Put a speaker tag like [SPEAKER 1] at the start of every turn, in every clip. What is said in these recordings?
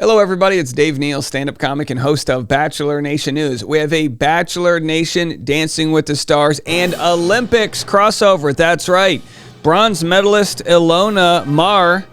[SPEAKER 1] Hello, everybody. It's Dave Neal, stand-up comic and host of Bachelor Nation News. We have a Bachelor Nation Dancing with the Stars and Olympics crossover. That's right. Bronze medalist Ilona Maher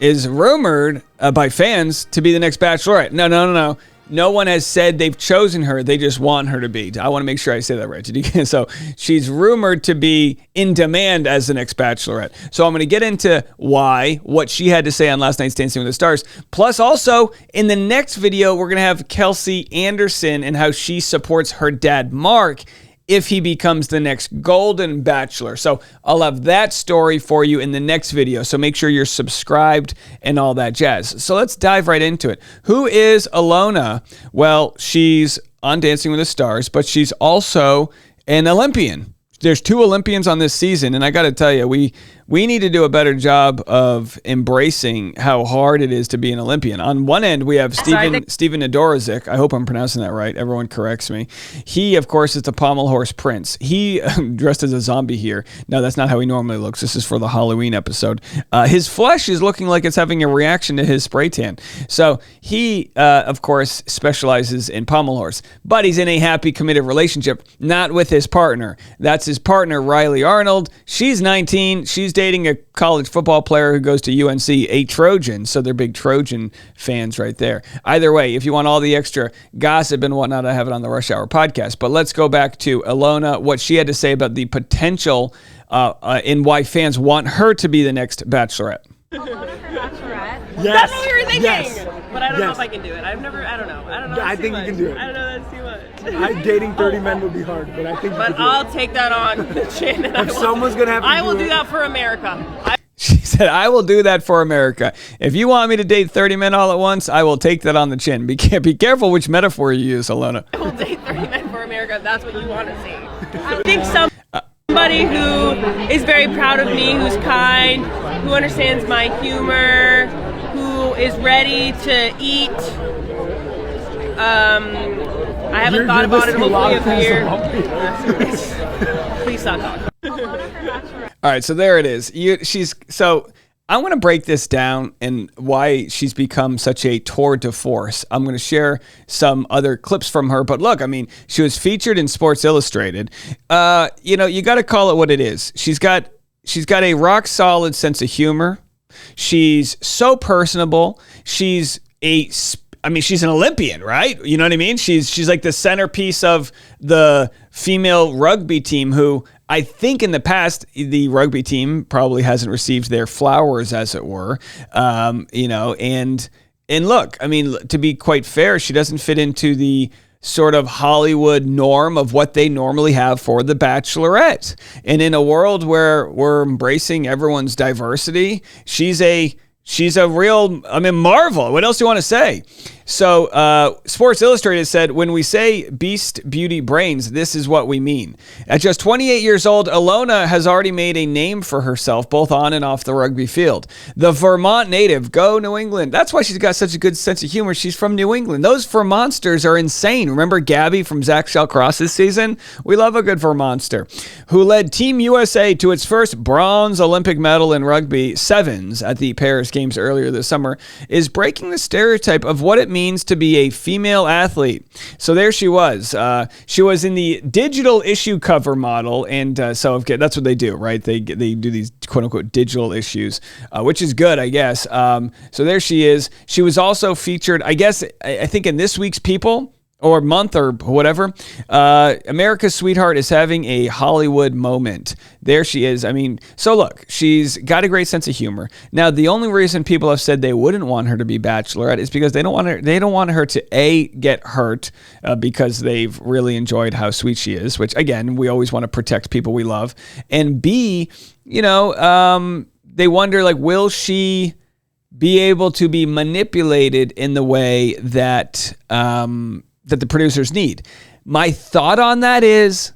[SPEAKER 1] is rumored by fans to be the next Bachelorette. No. No one has said they've chosen her. They just want her to be. I want to make sure I say that right. So she's rumored to be in demand as the next Bachelorette. So I'm going to get into what she had to say on last night's Dancing with the Stars. Plus, also, in the next video, we're going to have Kelsey Anderson and how she supports her dad, Mark, if he becomes the next Golden Bachelor. So I'll have that story for you in the next video. So make sure you're subscribed and all that jazz. So let's dive right into it. Who is Ilona? Well, she's on Dancing with the Stars, but she's also an Olympian. There's 2 Olympians on this season, and I got to tell you, we need to do a better job of embracing how hard it is to be an Olympian. On one end, we have Steven Nadorozic. I hope I'm pronouncing that right. Everyone corrects me. He, of course, is the pommel horse prince. He dressed as a zombie here. No, that's not how he normally looks. This is for the Halloween episode. His flesh is looking like it's having a reaction to his spray tan. So he, of course, specializes in pommel horse, but he's in a happy, committed relationship, not with his partner. That's his partner, Riley Arnold. She's 19. She's dating a college football player who goes to UNC, a Trojan. So they're big Trojan fans right there. Either way, if you want all the extra gossip and whatnot, I have it on the Rush Hour podcast. But let's go back to Ilona, what she had to say about the potential and why fans want her to be the next Bachelorette.
[SPEAKER 2] Ilona for Bachelorette?
[SPEAKER 3] Yes.
[SPEAKER 2] That's what we were thinking.
[SPEAKER 3] Yes.
[SPEAKER 2] But I don't know if I can do it. I don't know. I don't know.
[SPEAKER 3] I think you can do it.
[SPEAKER 2] I don't know. That's too much.
[SPEAKER 3] Dating 30 men would be hard, but I think you can do
[SPEAKER 2] I'll
[SPEAKER 3] it.
[SPEAKER 2] take that on the chin. And
[SPEAKER 3] If someone's going to have to
[SPEAKER 2] I will do that for America.
[SPEAKER 1] She said, I will do that for America. If you want me to date 30 men all at once, I will take that on the chin. Be careful which metaphor you use, Ilona.
[SPEAKER 2] I will date 30 men for America if that's what you want to see. I think somebody who is very proud of me, who's kind, who understands my humor, who is ready to eat. I haven't thought about it hopefully a year. Please stop talking.
[SPEAKER 1] All right, so there it is. I'm going to break this down and why she's become such a tour de force. I'm going to share some other clips from her. But look, I mean, she was featured in Sports Illustrated. You got to call it what it is. She's got a rock solid sense of humor. She's so personable. She's an Olympian, right? You know what I mean? She's like the centerpiece of the female rugby team who I think in the past, the rugby team probably hasn't received their flowers, as it were. And look, I mean, to be quite fair, she doesn't fit into the sort of Hollywood norm of what they normally have for the Bachelorette. And in a world where we're embracing everyone's diversity, she's a real, marvel. What else do you want to say? So Sports Illustrated said, when we say beast beauty brains, this is what we mean. At just 28 years old, Ilona has already made a name for herself, both on and off the rugby field. The Vermont native, go New England. That's why she's got such a good sense of humor. She's from New England. Those Vermonsters are insane. Remember Gabby from Zach Shellcross this season? We love a good Vermonster. Who led Team USA to its first bronze Olympic medal in rugby sevens at the Paris Games earlier this summer, is breaking the stereotype of what it means to be a female athlete. So there she was. She was in the digital issue cover model, and that's what they do, right? They do these quote unquote digital issues, which is good, I guess. So there she is. She was also featured, I think in this week's People or month or whatever. America's Sweetheart is having a Hollywood moment. There she is. So look, she's got a great sense of humor. Now, the only reason people have said they wouldn't want her to be Bachelorette is because they don't want her to get hurt because they've really enjoyed how sweet she is, which again, we always want to protect people we love. And B, they wonder, will she be able to be manipulated in the way that the producers need? My thought on that is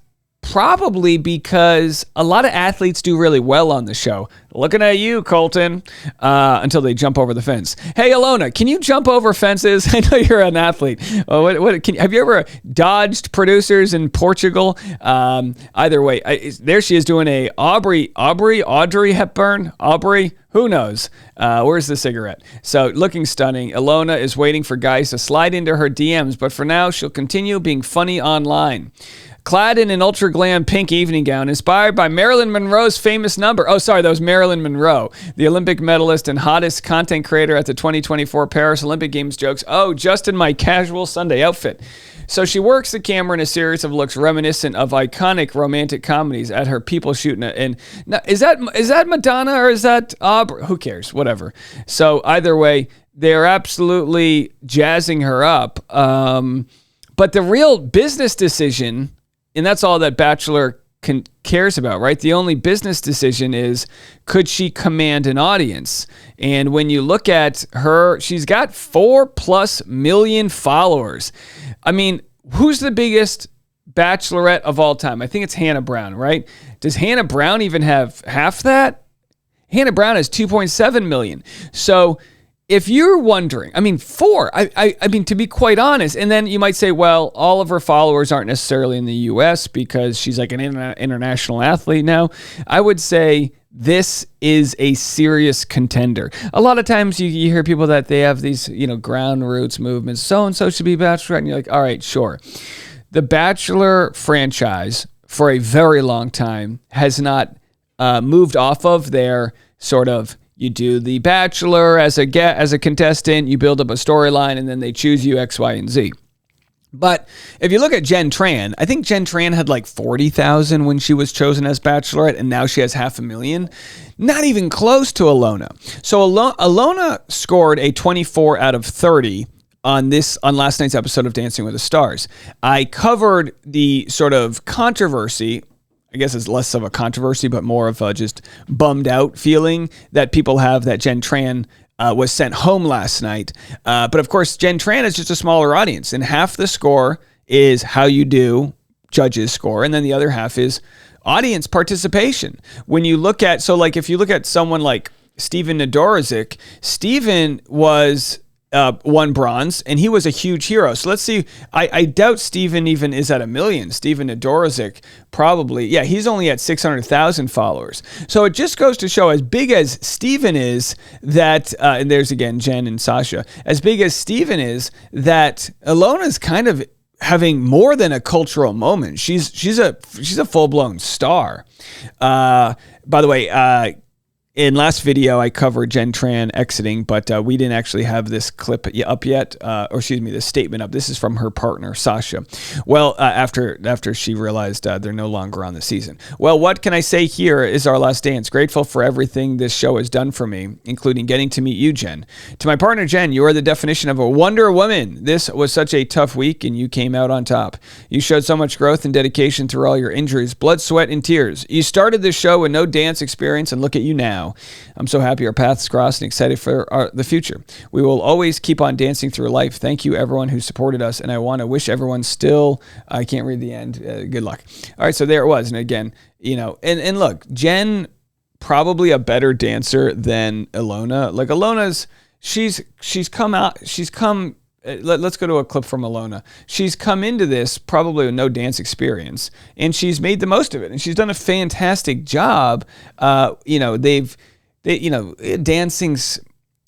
[SPEAKER 1] probably because a lot of athletes do really well on the show. Looking at you, Colton, until they jump over the fence. Hey, Ilona, can you jump over fences? I know you're an athlete. Have you ever dodged producers in Portugal? Either way, there she is doing a Audrey Hepburn. Aubrey, who knows? Where's the cigarette? So looking stunning. Ilona is waiting for guys to slide into her DMs, but for now, she'll continue being funny online. Clad in an ultra glam pink evening gown, inspired by Marilyn Monroe's famous number. Oh, sorry, that was Marilyn Monroe, the Olympic medalist and hottest content creator at the 2024 Paris Olympic Games jokes. Oh, just in my casual Sunday outfit. So she works the camera in a series of looks reminiscent of iconic romantic comedies at her people shooting it. And now, is that Madonna or is that Aubrey? Who cares? Whatever. So either way, they're absolutely jazzing her up. But the real business decision, and that's all that Bachelor cares about, right? The only business decision is, could she command an audience? And when you look at her, she's got 4+ million followers. I mean, who's the biggest Bachelorette of all time? I think it's Hannah Brown, right? Does Hannah Brown even have half that? Hannah Brown has 2.7 million. So if you're wondering, I mean, I mean, to be quite honest, and then you might say, well, all of her followers aren't necessarily in the U.S. because she's like an international athlete now. I would say this is a serious contender. A lot of times you hear people that they have these, ground roots movements. So-and-so should be Bachelorette. And you're like, all right, sure. The Bachelor franchise for a very long time has not moved off of their sort of, you do the Bachelor as a contestant, you build up a storyline, and then they choose you X, Y, and Z. But if you look at Jen Tran, I think Jen Tran had like 40,000 when she was chosen as Bachelorette, and now she has 500,000. Not even close to Ilona. So Ilona scored a 24 out of 30 on last night's episode of Dancing with the Stars. I covered the sort of controversy. I guess it's less of a controversy, but more of a just bummed out feeling that people have that Jen Tran was sent home last night. But of course, Jen Tran is just a smaller audience, and half the score is how you do, judges score, and then the other half is audience participation. When you look at, if you look at someone like Steven Nadorzik, Steven was won bronze, and he was a huge hero. So let's see. I doubt Steven even is at 1 million. Steven Nadorzik probably, he's only at 600,000 followers. So it just goes to show, as big as Steven is, that, and there's again Jen and Sasha, as big as Steven is, that Ilona's kind of having more than a cultural moment. She's a full-blown star. By the way, in last video, I covered Jen Tran exiting, but we didn't actually have this clip up yet, this statement up. This is from her partner, Sasha. Well, after she realized they're no longer on the season. Well, what can I say? Here is our last dance. Grateful for everything this show has done for me, including getting to meet you, Jen. To my partner, Jen, you are the definition of a Wonder Woman. This was such a tough week, and you came out on top. You showed so much growth and dedication through all your injuries, blood, sweat, and tears. You started this show with no dance experience, and look at you now. I'm so happy our paths crossed and excited for the future. We will always keep on dancing through life. Thank you, everyone who supported us, and I want to wish everyone still, I can't read the end, good luck. All right, so there it was. And again, and look, Jen, probably a better dancer than Ilona. Like Ilona's, she's come, let's go to a clip from Ilona. She's come into this probably with no dance experience, and she's made the most of it, and she's done a fantastic job. Dancing's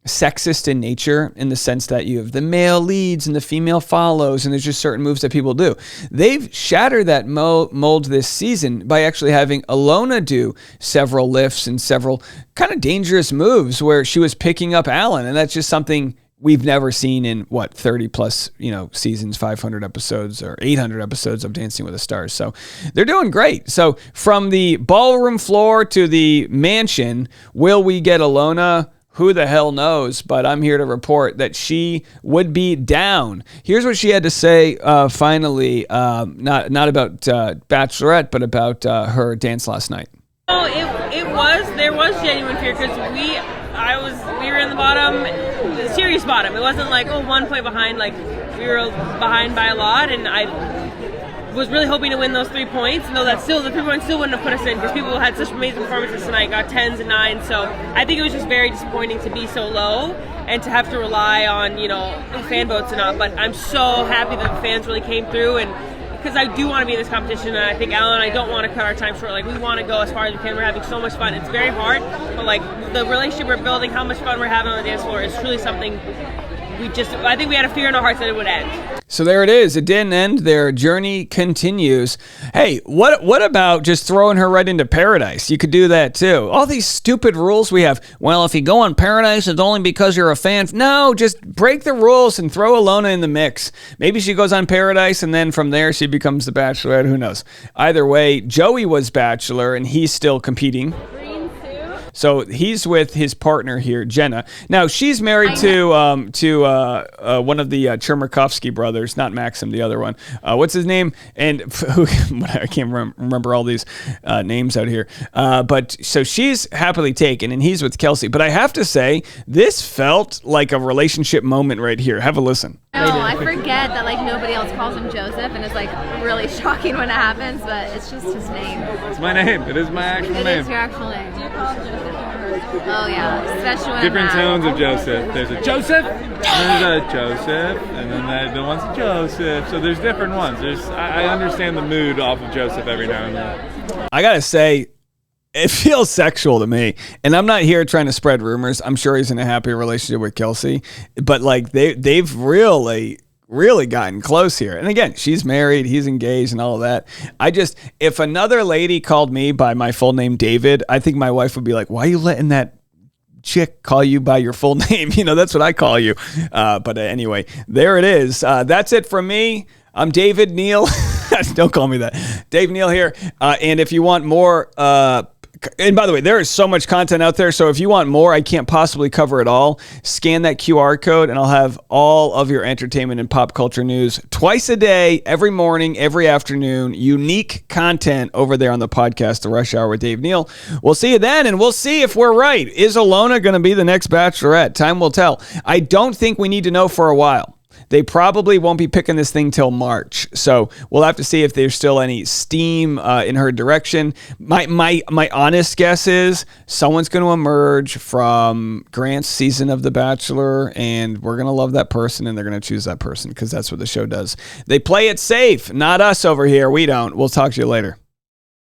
[SPEAKER 1] sexist in nature in the sense that you have the male leads and the female follows, and there's just certain moves that people do. They've shattered that mold this season by actually having Ilona do several lifts and several kind of dangerous moves where she was picking up Alan, and that's just something we've never seen in 30 plus, seasons, 500 episodes or 800 episodes of Dancing with the Stars. So they're doing great. So from the ballroom floor to the mansion, will we get Ilona? Who the hell knows? But I'm here to report that she would be down. Here's what she had to say finally, not about Bachelorette, but about her dance last night.
[SPEAKER 2] Oh, there was genuine fear because we were in the bottom, the serious bottom. It wasn't like 1 point behind, like we were behind by a lot, and was really hoping to win those 3 points. No, that still, the 3 points still wouldn't have put us in because people had such amazing performances tonight, got 10s and 9s. So I think it was just very disappointing to be so low and to have to rely on, fan votes and all. But I'm so happy that the fans really came through, and because I do want to be in this competition, and I think Alan and I don't want to cut our time short. Like, we want to go as far as we can. We're having so much fun. It's very hard, but like the relationship we're building, how much fun we're having on the dance floor is truly something I think we had a fear in our hearts that it would end.
[SPEAKER 1] So there it is. It didn't end. Their journey continues. Hey, what about just throwing her right into Paradise? You could do that too. All these stupid rules we have. Well, if you go on Paradise, it's only because you're a fan. No, just break the rules and throw Ilona in the mix. Maybe she goes on Paradise and then from there she becomes the Bachelorette. Who knows? Either way, Joey was Bachelor and he's still competing. So he's with his partner here, Jenna. Now she's married to one of the Chermakovsky brothers, not Maxim, the other one. What's his name? And I can't remember all these names out here. But so she's happily taken, and he's with Kelsey. But I have to say, this felt like a relationship moment right here. Have a listen.
[SPEAKER 4] No, I forget that nobody else calls him Joseph, and it's really shocking when it happens. But it's just his name.
[SPEAKER 5] It's my name. It is my actual name.
[SPEAKER 4] It is your actual name. Do you call him Joseph? Oh yeah, especially when
[SPEAKER 5] different tones of Joseph. There's a Joseph, and there's a Joseph, and then the one's a Joseph. So there's different ones. I understand the mood off of Joseph every now and then.
[SPEAKER 1] I gotta say, it feels sexual to me, and I'm not here trying to spread rumors. I'm sure he's in a happy relationship with Kelsey, but they've really gotten close here. And again, she's married, he's engaged and all of that. If another lady called me by my full name, David, I think my wife would be like, why are you letting that chick call you by your full name? That's what I call you. But anyway, there it is. That's it from me. I'm David Neal. Don't call me that. Dave Neal here. And if you want more, and by the way, there is so much content out there. So if you want more, I can't possibly cover it all. Scan that QR code and I'll have all of your entertainment and pop culture news twice a day, every morning, every afternoon. Unique content over there on the podcast, The Rush Hour with Dave Neal. We'll see you then, and we'll see if we're right. Is Ilona going to be the next Bachelorette? Time will tell. I don't think we need to know for a while. They probably won't be picking this thing till March. So we'll have to see if there's still any steam in her direction. My honest guess is someone's going to emerge from Grant's season of The Bachelor, and we're going to love that person, and they're going to choose that person because that's what the show does. They play it safe, not us over here. We don't. We'll talk to you later.